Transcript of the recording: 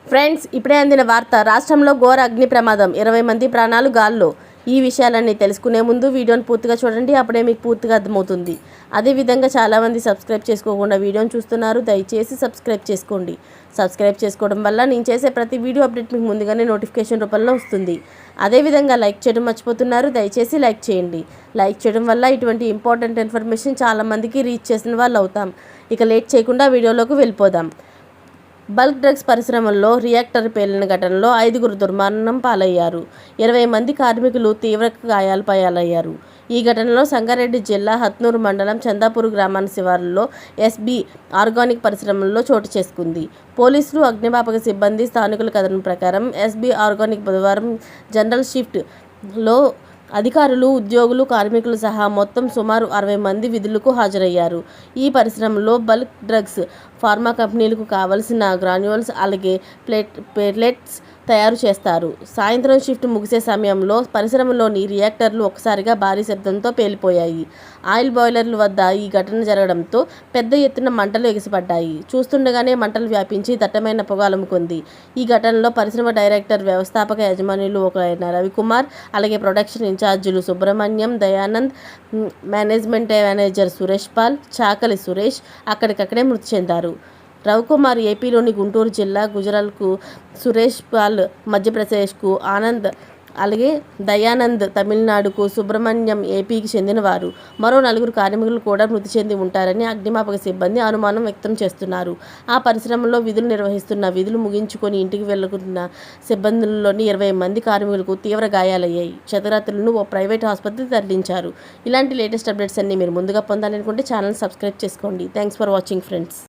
Friends, ఇప్పుడే అందిన వార్త. రాష్ట్రంలో ఘోర అగ్ని ప్రమాదం, 20 మంది ప్రాణాలు గాల్లో. ఈ విషయాలన్నీ తెలుసుకునే ముందు వీడియోని పూర్తిగా చూడండి, అప్పుడే మీకు పూర్తిగా అర్థమవుతుంది. అదేవిధంగా చాలామంది సబ్స్క్రైబ్ చేసుకోకుండా వీడియోని చూస్తున్నారు. దయచేసి సబ్స్క్రైబ్ చేసుకోండి. సబ్స్క్రైబ్ చేసుకోవడం వల్ల నేను చేసే ప్రతి వీడియో అప్డేట్ మీకు ముందుగానే నోటిఫికేషన్ రూపంలో వస్తుంది. అదేవిధంగా లైక్ చేయడం మర్చిపోతున్నారు. దయచేసి లైక్ చేయండి. లైక్ చేయడం వల్ల ఇటువంటి ఇంపార్టెంట్ ఇన్ఫర్మేషన్ చాలామందికి రీచ్ చేసిన వాళ్ళు అవుతాం. ఇక లేట్ చేయకుండా వీడియోలోకి వెళ్ళిపోదాం. బల్క్ డ్రగ్స్ పరిశ్రమల్లో రియాక్టర్ పేలిన ఘటనలో 5గురు దుర్మరణం పాలయ్యారు. 20 మంది కార్మికులు తీవ్ర గాయాలు పాలయ్యారు. ఈ ఘటనలో సంగారెడ్డి జిల్లా హత్నూరు మండలం చందాపూర్ గ్రామాల శివారులో ఎస్బీ ఆర్గానిక్ పరిశ్రమల్లో చోటు చేసుకుంది. పోలీసులు, అగ్నిమాపక సిబ్బంది, స్థానికుల కథనం ప్రకారం ఎస్బీ ఆర్గానిక్ బుధవారం జనరల్ షిఫ్ట్లో అధికారులు, ఉద్యోగులు, కార్మికులు సహా మొత్తం సుమారు 60 మంది విధులకు హాజరయ్యారు. ఈ పరిశ్రమలో బల్క్ డ్రగ్స్, ఫార్మా కంపెనీలకు కావలసిన గ్రాన్యూల్స్, అలాగే ప్లేట్లెట్స్ తయారు చేస్తారు. సాయంత్రం షిఫ్ట్ ముగిసే సమయంలో పరిశ్రమలోని రియాక్టర్లు ఒక్కసారిగా భారీ శబ్దంతో పేలిపోయాయి. ఆయిల్ బాయిలర్ల వద్ద ఈ ఘటన జరగడంతో పెద్ద ఎత్తున మంటలు ఎగిసిపడ్డాయి. చూస్తుండగానే మంటలు వ్యాపించి దట్టమైన పొగ అలుముకుంది. ఈ ఘటనలో పరిశ్రమ డైరెక్టర్, వ్యవస్థాపక యజమానులు ఒకరైన రవికుమార్, అలాగే ప్రొడక్షన్ ఇన్ఛార్జీలు సుబ్రహ్మణ్యం, దయానంద్, మేనేజ్మెంట్ మేనేజర్ సురేష్ పాల్, చాకలి సురేష్ అక్కడికక్కడే మృతి చెందారు. రవికుమార్ ఏపీలోని గుంటూరు జిల్లా, గుజరాల్కు, సురేష్ పాల్ మధ్యప్రదేశ్కు, ఆనంద్ అలాగే దయానంద్ తమిళనాడుకు, సుబ్రహ్మణ్యం ఏపీకి చెందినవారు. మరో 4 కార్మికులు కూడా మృతి చెంది ఉంటారని అగ్నిమాపక సిబ్బంది అనుమానం వ్యక్తం చేస్తున్నారు. ఆ పరిశ్రమలో విధులు ముగించుకొని ఇంటికి వెళ్లుకున్న సిబ్బందుల్లోని 20 మంది కార్మికులకు తీవ్ర గాయాలయ్యాయి. క్షతగాత్రులను ఓ ప్రైవేట్ ఆసుపత్రికి తరలించారు. ఇలాంటి లేటెస్ట్ అప్డేట్స్ అన్ని మీరు ముందుగా పొందాలనుకుంటే ఛానల్ సబ్స్క్రైబ్ చేసుకోండి. Thanks for watching friends.